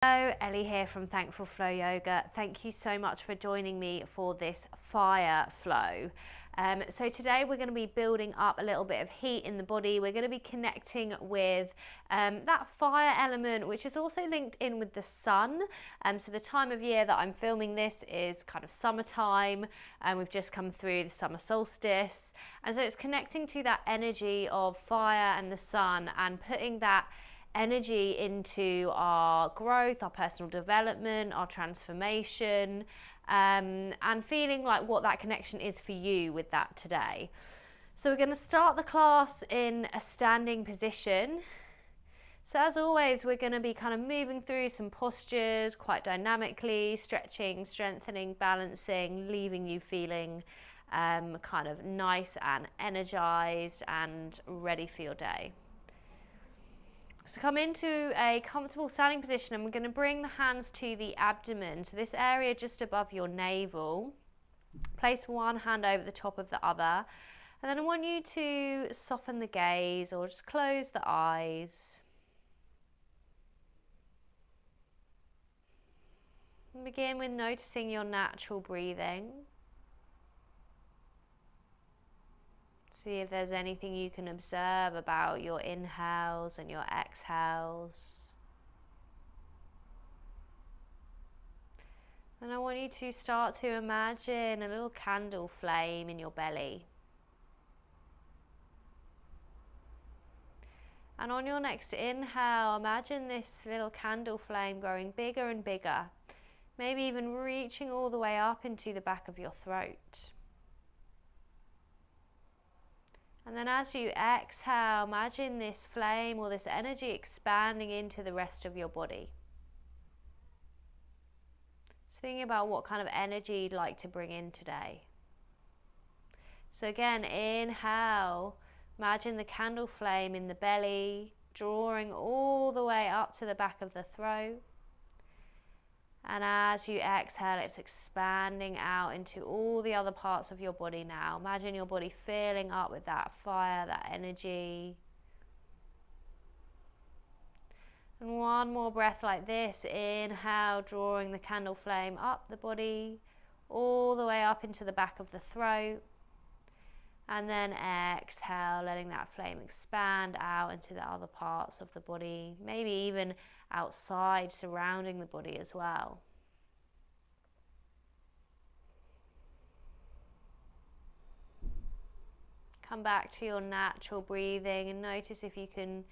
Hello, Elly here from Thankful Flow Yoga. Thank you so much for joining me for this fire flow. So today we're going to be building up a little bit of heat in the body. We're going to be connecting with that fire element, which is also linked in with the sun. So the time of year that I'm filming this is kind of summertime, and we've just come through the summer solstice. And so it's connecting to that energy of fire and the sun and putting that energy into our growth, our personal development, our transformation, and feeling like what that connection is for you with that today. So we're going to start the class in a standing position. So as always, we're going to be kind of moving through some postures quite dynamically, stretching, strengthening, balancing, leaving you feeling kind of nice and energized and ready for your day. So come into a comfortable standing position, and we're going to bring the hands to the abdomen, so this area just above your navel. Place one hand over the top of the other, and then I want you to soften the gaze or just close the eyes. And begin with noticing your natural breathing. See if there's anything you can observe about your inhales and your exhales. And I want you to start to imagine a little candle flame in your belly. And on your next inhale, imagine this little candle flame growing bigger and bigger, maybe even reaching all the way up into the back of your throat. And then as you exhale, imagine this flame or this energy expanding into the rest of your body. So thinking about what kind of energy you'd like to bring in today. So again, inhale, imagine the candle flame in the belly, drawing all the way up to the back of the throat. And as you exhale, it's expanding out into all the other parts of your body now. Imagine your body filling up with that fire, that energy. And one more breath like this. Inhale, drawing the candle flame up the body, all the way up into the back of the throat. And then exhale, letting that flame expand out into the other parts of the body, maybe even outside, surrounding the body as well. Come back to your natural breathing and notice if you can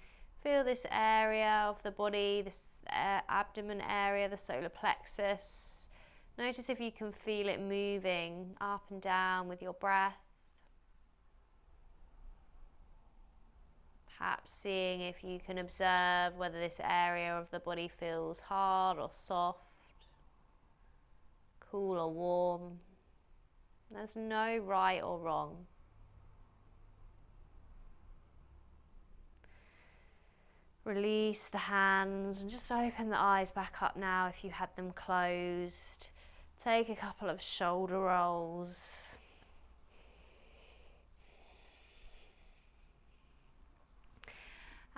feel this area of the body, this abdomen area, the solar plexus. Notice if you can feel it moving up and down with your breath. Perhaps seeing if you can observe whether this area of the body feels hard or soft, cool or warm. There's no right or wrong. Release the hands and just open the eyes back up now if you had them closed. Take a couple of shoulder rolls.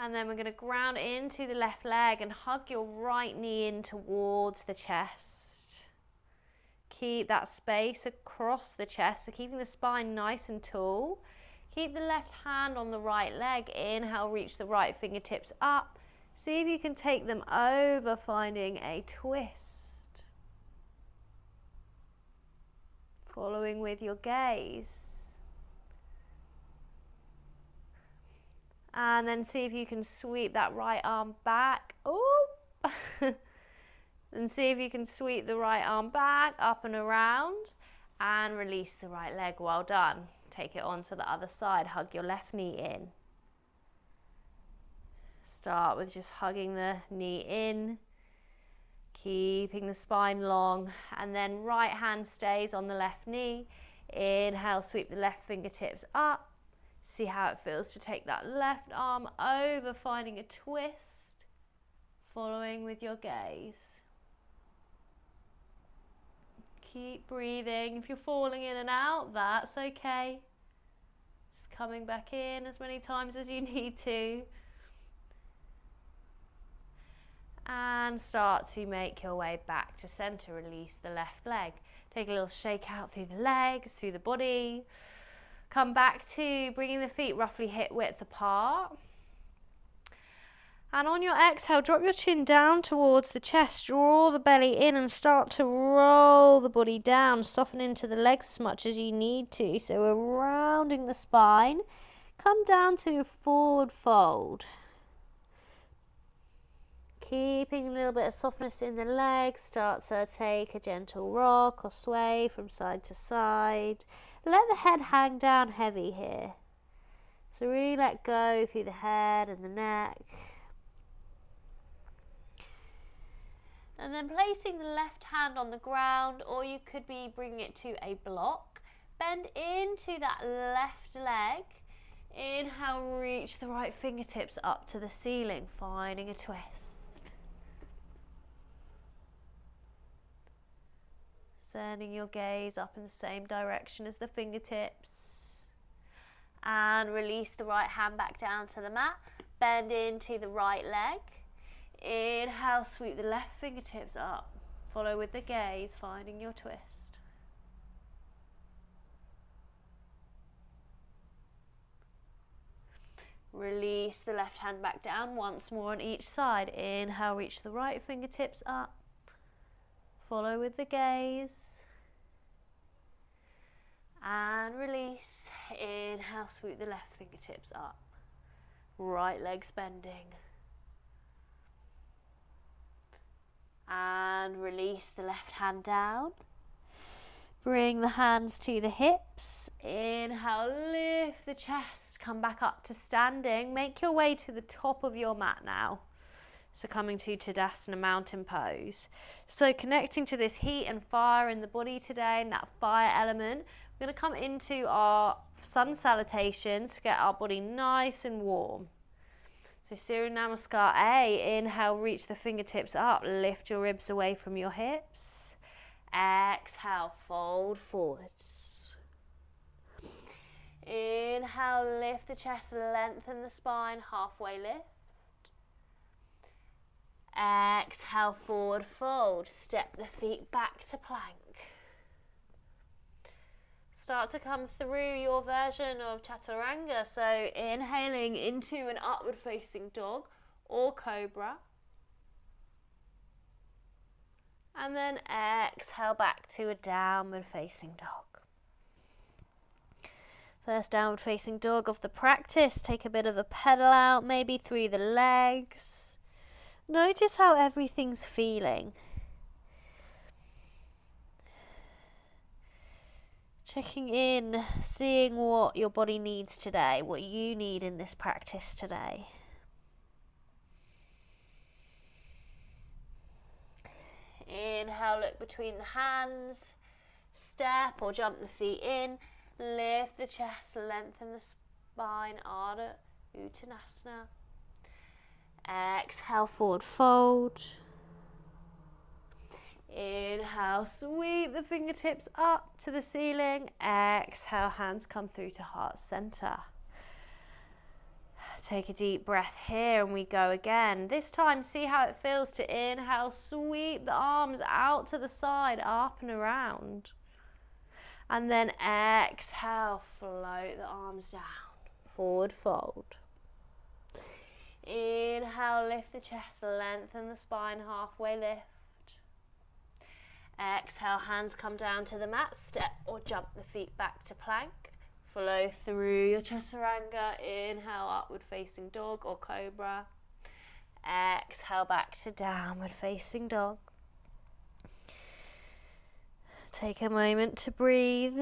And then we're going to ground into the left leg and hug your right knee in towards the chest. Keep that space across the chest, so keeping the spine nice and tall. Keep the left hand on the right leg. Inhale, reach the right fingertips up. See if you can take them over, finding a twist. Following with your gaze. And then see if you can sweep that right arm back. Oh! And see if you can sweep the right arm back, up and around. And release the right leg. Well done. Take it on to the other side. Hug your left knee in. Start with just hugging the knee in. Keeping the spine long. And then right hand stays on the left knee. Inhale, sweep the left fingertips up. See how it feels to take that left arm over, finding a twist, following with your gaze. Keep breathing. If you're falling in and out, that's okay. Just coming back in as many times as you need to. And start to make your way back to center. Release the left leg. Take a little shake out through the legs, through the body. Come back to bringing the feet roughly hip width apart. And on your exhale, drop your chin down towards the chest. Draw the belly in and start to roll the body down. Soften into the legs as much as you need to. So we're rounding the spine. Come down to a forward fold. Keeping a little bit of softness in the legs. Start to take a gentle rock or sway from side to side. Let the head hang down heavy here. So really let go through the head and the neck. And then placing the left hand on the ground, or you could be bringing it to a block. Bend into that left leg. Inhale, reach the right fingertips up to the ceiling, finding a twist. Sending your gaze up in the same direction as the fingertips. And release the right hand back down to the mat. Bend into the right leg. Inhale, sweep the left fingertips up. Follow with the gaze, finding your twist. Release the left hand back down once more on each side. Inhale, reach the right fingertips up. Follow with the gaze. And release. Inhale, sweep the left fingertips up. Right leg's bending. And release the left hand down. Bring the hands to the hips. Inhale, lift the chest. Come back up to standing. Make your way to the top of your mat now. So coming to Tadasana, mountain pose. So connecting to this heat and fire in the body today, and that fire element. We're going to come into our sun salutations to get our body nice and warm. So Surya Namaskar A, inhale, reach the fingertips up, lift your ribs away from your hips. Exhale, fold forwards. Inhale, lift the chest, lengthen the spine, halfway lift. Exhale, forward fold, step the feet back to plank. Start to come through your version of chaturanga, so inhaling into an upward facing dog or cobra. And then exhale back to a downward facing dog. First downward facing dog of the practice, take a bit of a pedal out, maybe through the legs. Notice how everything's feeling. Checking in, seeing what your body needs today, what you need in this practice today. Inhale, look between the hands, step or jump the feet in, lift the chest, lengthen the spine, Ardha Uttanasana. Exhale, forward fold. Inhale, sweep the fingertips up to the ceiling. Exhale, hands come through to heart center. Take a deep breath here and we go again. This time, see how it feels to inhale, sweep the arms out to the side, up and around. And then exhale, float the arms down, forward fold. Inhale, lift the chest, lengthen the spine, halfway lift. Exhale, hands come down to the mat, step or jump the feet back to plank. Follow through your chaturanga. Inhale, upward facing dog or cobra. Exhale, back to downward facing dog. Take a moment to breathe,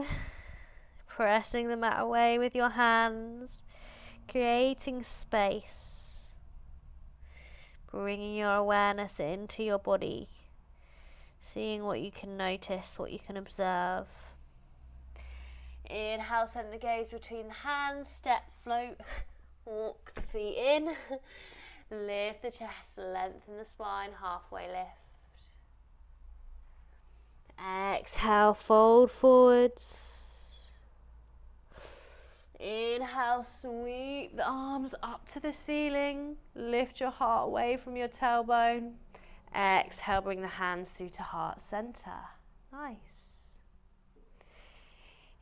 pressing the mat away with your hands, creating space, bringing your awareness into your body, seeing what you can notice, what you can observe. Inhale, send the gaze between the hands, step, float, walk the feet in, lift the chest, lengthen the spine, halfway lift. Exhale, fold forwards. Inhale, sweep the arms up to the ceiling, lift your heart away from your tailbone. Exhale, bring the hands through to heart center. Nice.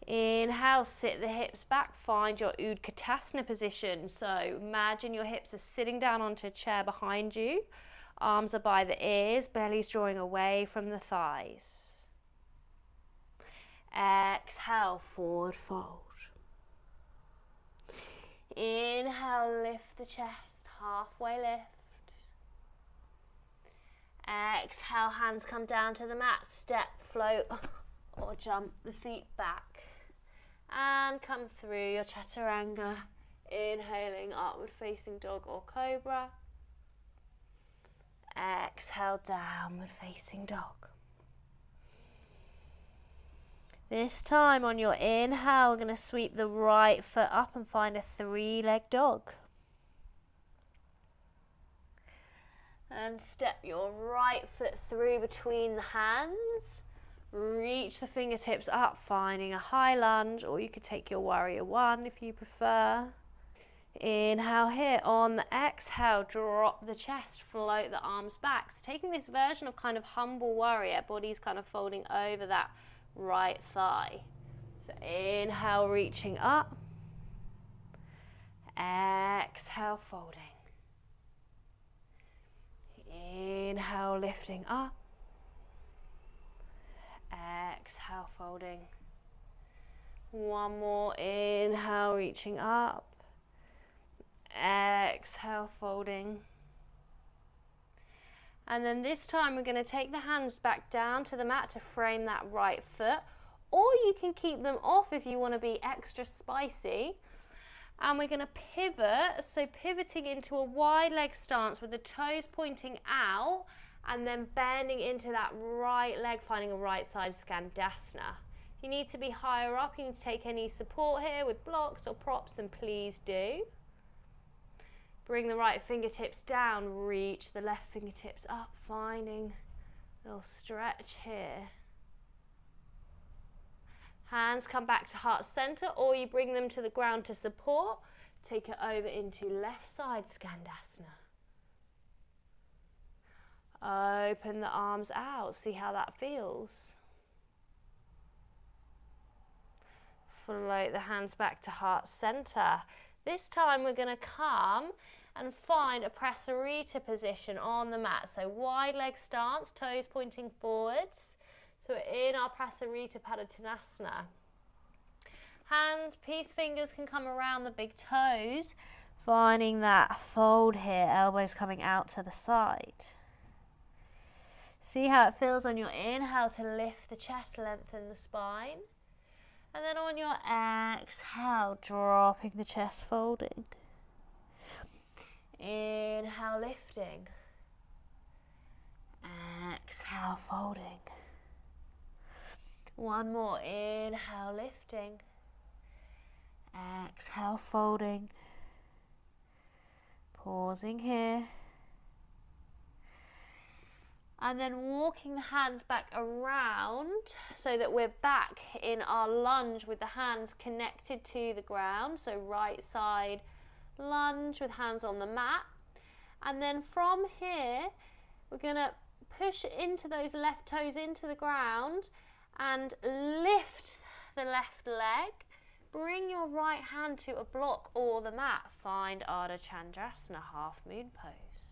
Inhale, sit the hips back, find your Utkatasana position. So imagine your hips are sitting down onto a chair behind you. Arms are by the ears, belly's drawing away from the thighs. Exhale, forward fold. Inhale, lift the chest, halfway lift. Exhale, hands come down to the mat, step, float, or jump the feet back. And come through your chaturanga, inhaling upward facing dog or cobra. Exhale, downward facing dog. This time on your inhale, we're going to sweep the right foot up and find a three-legged dog. And step your right foot through between the hands. Reach the fingertips up, finding a high lunge, or you could take your warrior one if you prefer. Inhale here. On the exhale, drop the chest, float the arms back. So taking this version of kind of humble warrior, body's kind of folding over that right thigh. So inhale, reaching up. Exhale, folding. Inhale, lifting up. Exhale, folding. One more. Inhale, reaching up. Exhale, folding. And then this time we're going to take the hands back down to the mat to frame that right foot, or you can keep them off if you want to be extra spicy. And we're going to pivot, so pivoting into a wide leg stance with the toes pointing out and then bending into that right leg, finding a right side Skandasana. If you need to be higher up, you need to take any support here with blocks or props, then please do. Bring the right fingertips down, reach the left fingertips up, finding a little stretch here. Hands come back to heart center, or you bring them to the ground to support. Take it over into left side Skandasana. Open the arms out, see how that feels. Float the hands back to heart center. This time we're going to come and find a Prasarita position on the mat. So wide leg stance, toes pointing forwards. So we're in our Prasarita Padottanasana. Hands, peace fingers can come around the big toes. Finding that fold here, elbows coming out to the side. See how it feels on your inhale to lift the chest, lengthen the spine. And then on your exhale, dropping the chest, folding. Inhale, lifting. Exhale, folding. One more. Inhale, lifting. Exhale, folding. Pausing here. And then walking the hands back around so that we're back in our lunge with the hands connected to the ground. So right side lunge with hands on the mat. And then from here, we're going to push into those left toes into the ground and lift the left leg. Bring your right hand to a block or the mat. Find Ardha Chandrasana, half moon pose.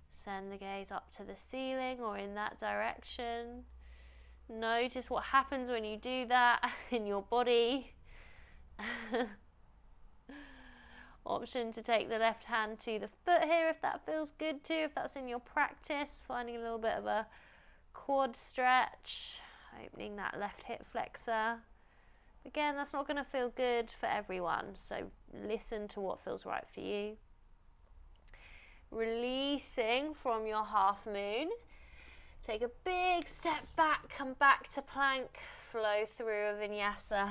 Send the gaze up to the ceiling or in that direction. Notice what happens when you do that in your body. Option to take the left hand to the foot here if that feels good too, if that's in your practice. Finding a little bit of a quad stretch, opening that left hip flexor. Again, that's not going to feel good for everyone, so listen to what feels right for you. Releasing from your half moon. Take a big step back, come back to plank, flow through a vinyasa.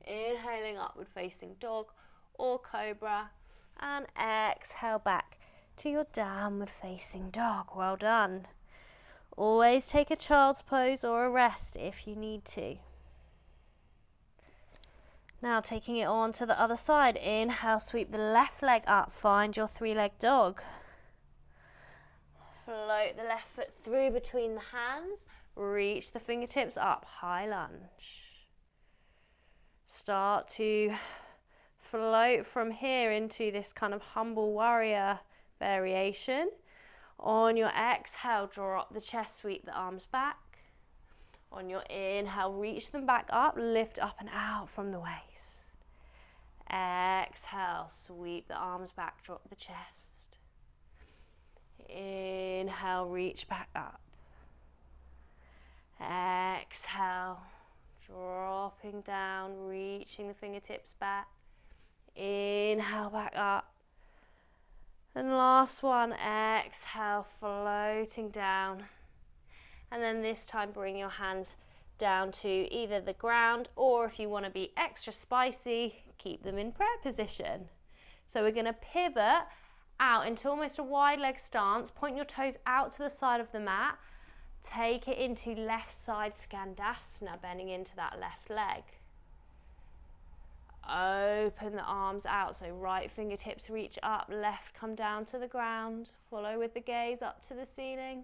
Inhaling upward facing dog or cobra, and exhale back to your downward facing dog. Well done. Always take a child's pose or a rest if you need to. Now taking it on to the other side. Inhale, sweep the left leg up, find your three-legged dog. Float the left foot through between the hands. Reach the fingertips up, high lunge. Start to float from here into this kind of humble warrior variation. On your exhale, drop the chest, sweep the arms back. On your inhale, reach them back up, lift up and out from the waist. Exhale, sweep the arms back, drop the chest. Inhale, reach back up. Exhale, dropping down, reaching the fingertips back. Inhale, back up. And last one, exhale, floating down. And then this time bring your hands down to either the ground, or if you want to be extra spicy, keep them in prayer position. So we're going to pivot out into almost a wide leg stance. Point your toes out to the side of the mat. Take it into left side Skandasana, bending into that left leg. Open the arms out, so right fingertips reach up, left come down to the ground. Follow with the gaze up to the ceiling.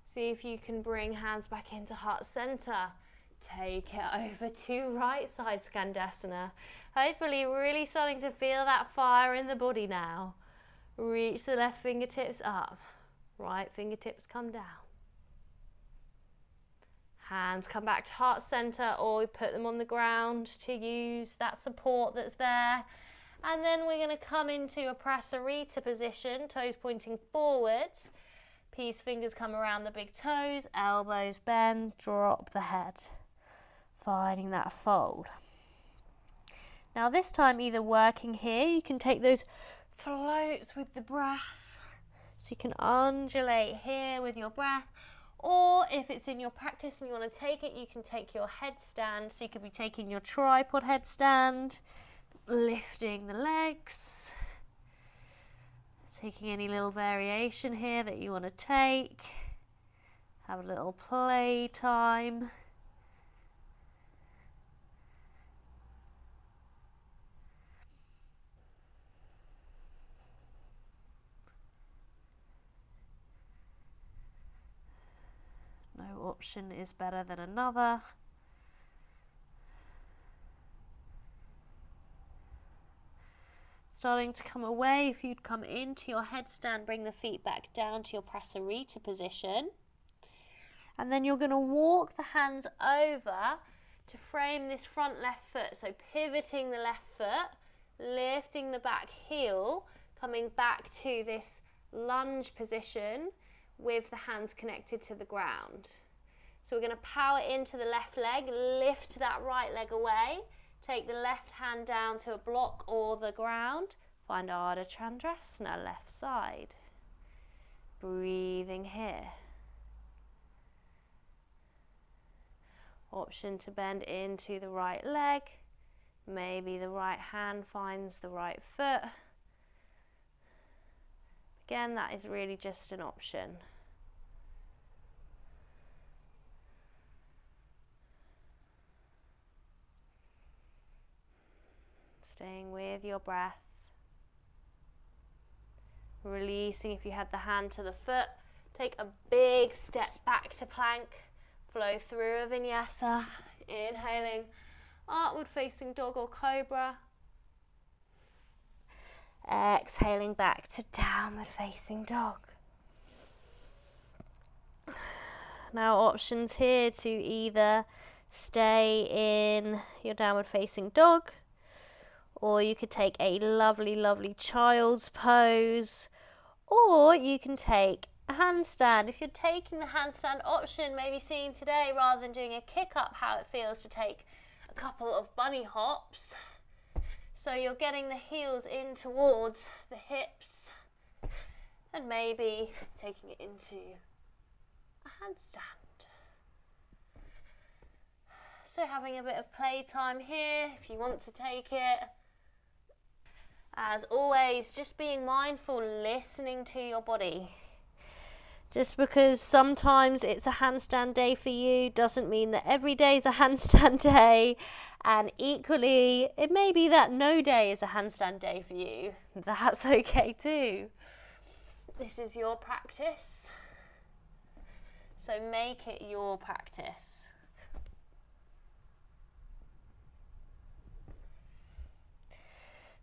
See if you can bring hands back into heart center. Take it over to right side Skandasana. Hopefully really starting to feel that fire in the body now. Reach the left fingertips up. Right fingertips come down. Hands come back to heart center, or we put them on the ground to use that support that's there. And then we're going to come into a Prasarita position, toes pointing forwards. Peace fingers come around the big toes, elbows bend, drop the head. Finding that fold. Now this time, either working here, you can take those floats with the breath. So you can undulate here with your breath. Or if it's in your practice and you want to take it, you can take your headstand. So you could be taking your tripod headstand, lifting the legs. Taking any little variation here that you want to take. Have a little play time. No option is better than another. Starting to come away, if you'd come into your headstand, bring the feet back down to your Prasarita position. And then you're going to walk the hands over to frame this front left foot. So pivoting the left foot, lifting the back heel, coming back to this lunge position with the hands connected to the ground. So we're going to power into the left leg, lift that right leg away. Take the left hand down to a block or the ground. Find Ardha Chandrasana, left side. Breathing here. Option to bend into the right leg. Maybe the right hand finds the right foot. Again, that is really just an option. Staying with your breath. Releasing if you had the hand to the foot. Take a big step back to plank. Flow through a vinyasa. Inhaling, upward facing dog or cobra. Exhaling back to downward facing dog. Now options here to either stay in your downward facing dog, or you could take a lovely, lovely child's pose, or you can take a handstand. If you're taking the handstand option, maybe seeing today, rather than doing a kick up, how it feels to take a couple of bunny hops. So you're getting the heels in towards the hips, and maybe taking it into a handstand. So having a bit of playtime here, if you want to take it. As always, just being mindful, listening to your body. Just because sometimes it's a handstand day for you doesn't mean that every day is a handstand day. And equally, it may be that no day is a handstand day for you. That's okay too. This is your practice, so make it your practice.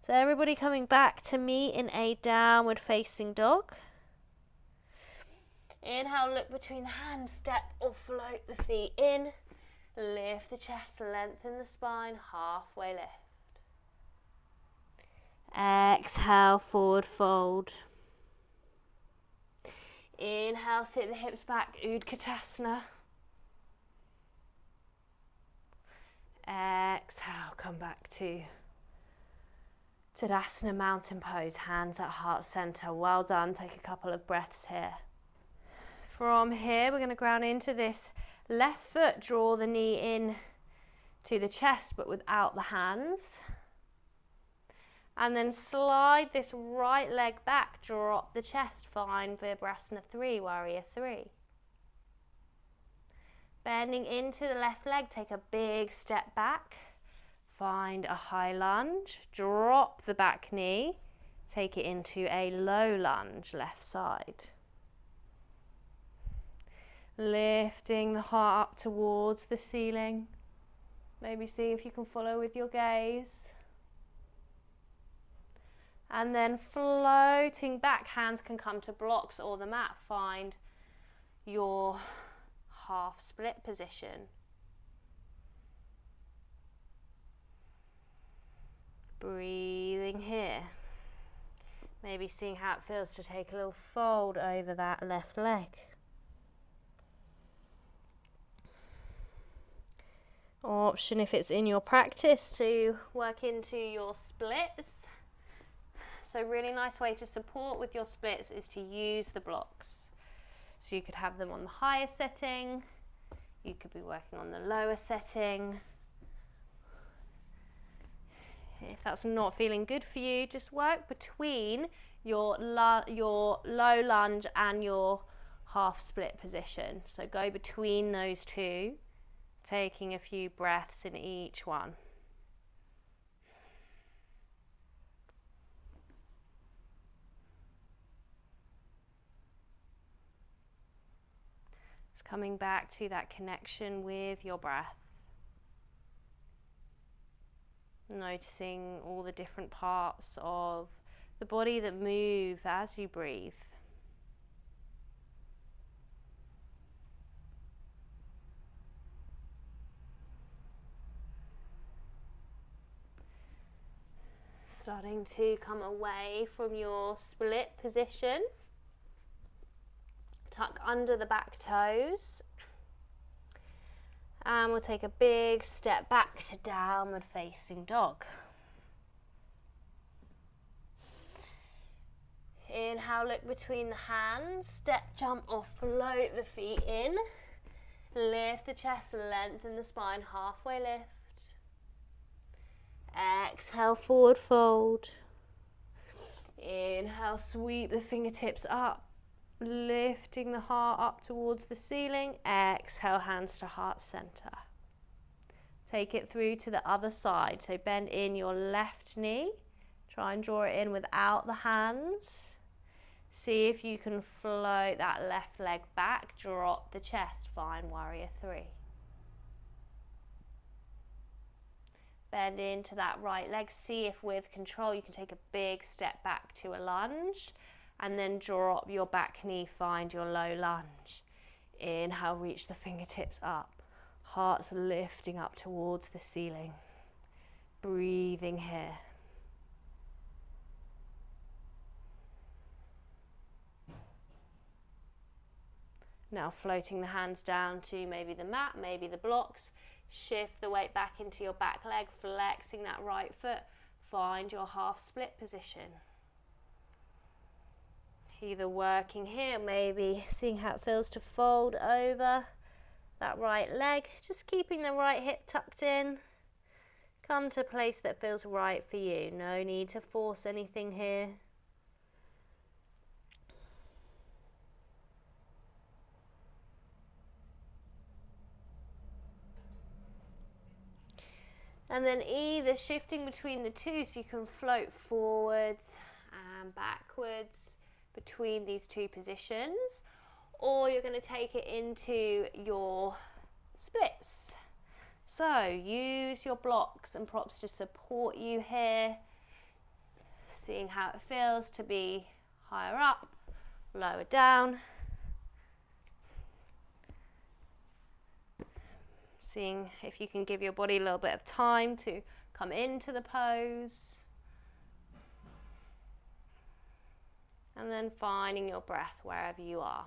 So everybody coming back to me in a downward facing dog. Inhale, look between the hands, step or float the feet in. Lift the chest, lengthen the spine, halfway lift. Exhale, forward fold. Inhale, sit the hips back, Utkatasana. Exhale, come back to Tadasana, mountain pose, hands at heart center. Well done, take a couple of breaths here. From here, we're going to ground into this left foot, draw the knee in to the chest, but without the hands. And then slide this right leg back, drop the chest, find Virabhasana 3, Warrior 3. Bending into the left leg, take a big step back, find a high lunge, drop the back knee, take it into a low lunge, left side. Lifting the heart up towards the ceiling. Maybe see if you can follow with your gaze. And then floating back, hands can come to blocks or the mat. Find your half split position. Breathing here. Maybe seeing how it feels to take a little fold over that left leg. Option if it's in your practice to work into your splits. So really nice way to support with your splits is to use the blocks. So you could have them on the highest setting, you could be working on the lower setting. If that's not feeling good for you, just work between your low lunge and your half split position. So go between those two, taking a few breaths in each one. Just coming back to that connection with your breath. Noticing all the different parts of the body that move as you breathe. Starting to come away from your split position. Tuck under the back toes. And we'll take a big step back to downward facing dog. Inhale, look between the hands, step, jump or float the feet in. Lift the chest, lengthen the spine, halfway lift. Exhale, forward fold. Inhale, sweep the fingertips up. Lifting the heart up towards the ceiling. Exhale, hands to heart center. Take it through to the other side. So bend in your left knee. Try and draw it in without the hands. See if you can float that left leg back. Drop the chest. Find Warrior 3. Bend into that right leg. See if with control you can take a big step back to a lunge. And then drop your back knee, find your low lunge. Inhale, reach the fingertips up. Heart's lifting up towards the ceiling. Breathing here. Now floating the hands down to maybe the mat, maybe the blocks. Shift the weight back into your back leg, flexing that right foot. Find your half split position. Either working here, maybe seeing how it feels to fold over that right leg, just keeping the right hip tucked in. Come to a place that feels right for you. No need to force anything here. And then either shifting between the two so you can float forwards and backwards. between these two positions, or you're going to take it into your splits. So use your blocks and props to support you here, seeing how it feels to be higher up, lower down, seeing if you can give your body a little bit of time to come into the pose, and then finding your breath wherever you are.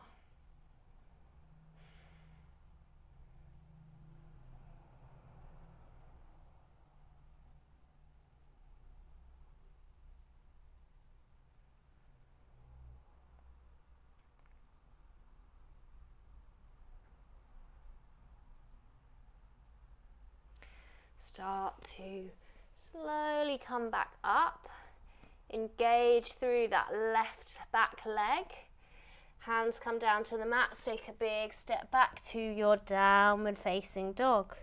Start to slowly come back up. Engage through that left back leg. Hands come down to the mat. Take a big step back to your downward facing dog.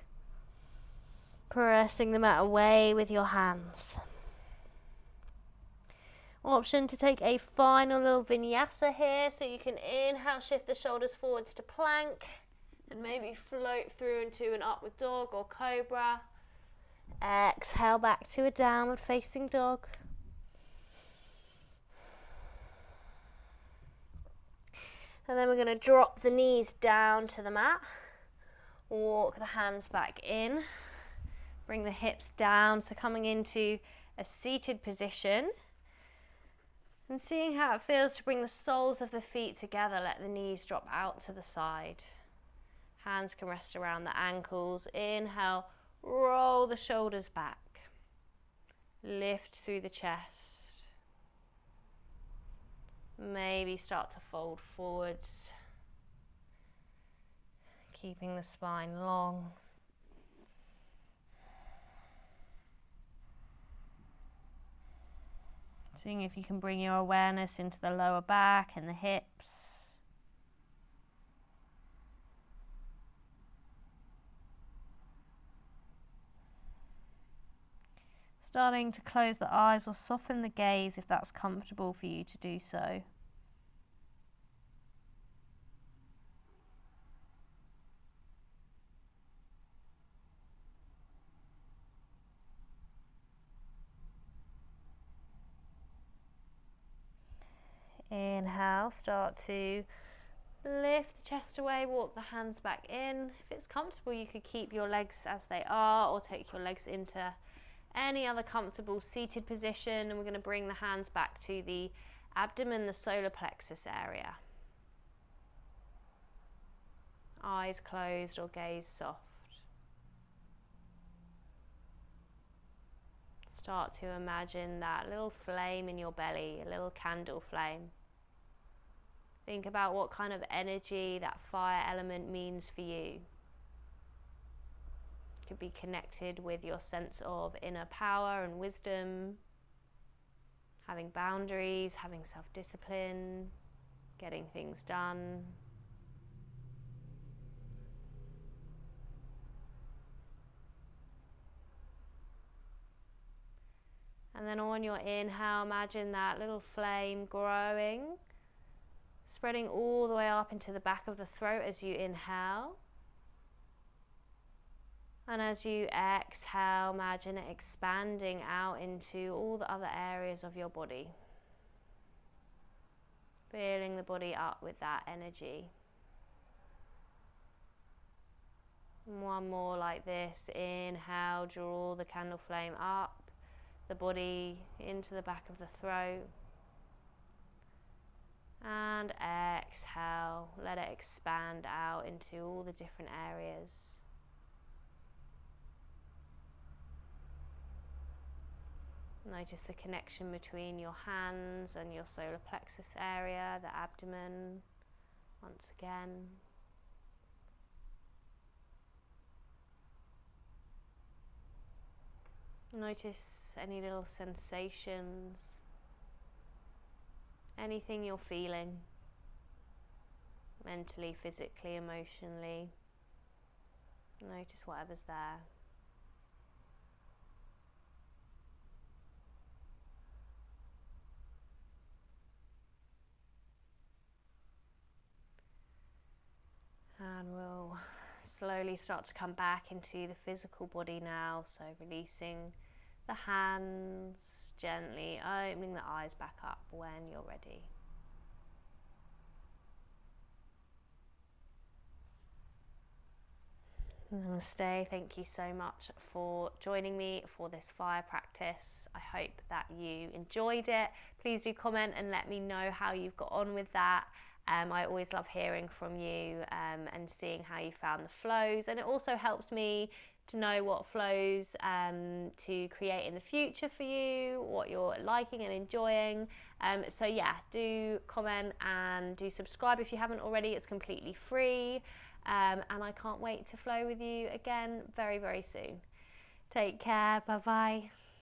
Pressing the mat away with your hands. Option to take a final little vinyasa here, so you can inhale, shift the shoulders forwards to plank, and maybe float through into an upward dog or cobra. Exhale back to a downward facing dog. And then we're going to drop the knees down to the mat. Walk the hands back in. Bring the hips down, so coming into a seated position. And seeing how it feels to bring the soles of the feet together. Let the knees drop out to the side. Hands can rest around the ankles. Inhale. Roll the shoulders back. Lift through the chest. Maybe start to fold forwards. Keeping the spine long. Seeing if you can bring your awareness into the lower back and the hips. Starting to close the eyes or soften the gaze if that's comfortable for you to do so. Inhale, start to lift the chest away, walk the hands back in. If it's comfortable, you could keep your legs as they are or take your legs into any other comfortable seated position, and we're going to bring the hands back to the abdomen, the solar plexus area. Eyes closed or gaze soft. Start to imagine that little flame in your belly, a little candle flame. Think about what kind of energy that fire element means for you. Could be connected with your sense of inner power and wisdom, having boundaries, having self-discipline, getting things done. And then on your inhale, imagine that little flame growing, spreading all the way up into the back of the throat as you inhale. And as you exhale, imagine it expanding out into all the other areas of your body. Filling the body up with that energy. And one more like this. Inhale, draw the candle flame up, the body into the back of the throat. And exhale, let it expand out into all the different areas. Notice the connection between your hands and your solar plexus area, the abdomen, once again. Notice any little sensations, anything you're feeling, mentally, physically, emotionally. Notice whatever's there. And we'll slowly start to come back into the physical body now, so releasing the hands, gently opening the eyes back up when you're ready. Namaste. Thank you so much for joining me for this fire practice. I hope that you enjoyed it. Please do comment and let me know how you've got on with that. I always love hearing from you and seeing how you found the flows, and it also helps me to know what flows to create in the future for you, what you're liking and enjoying. So yeah, do comment and do subscribe if you haven't already. It's completely free. And I can't wait to flow with you again very, very soon. Take care. Bye bye.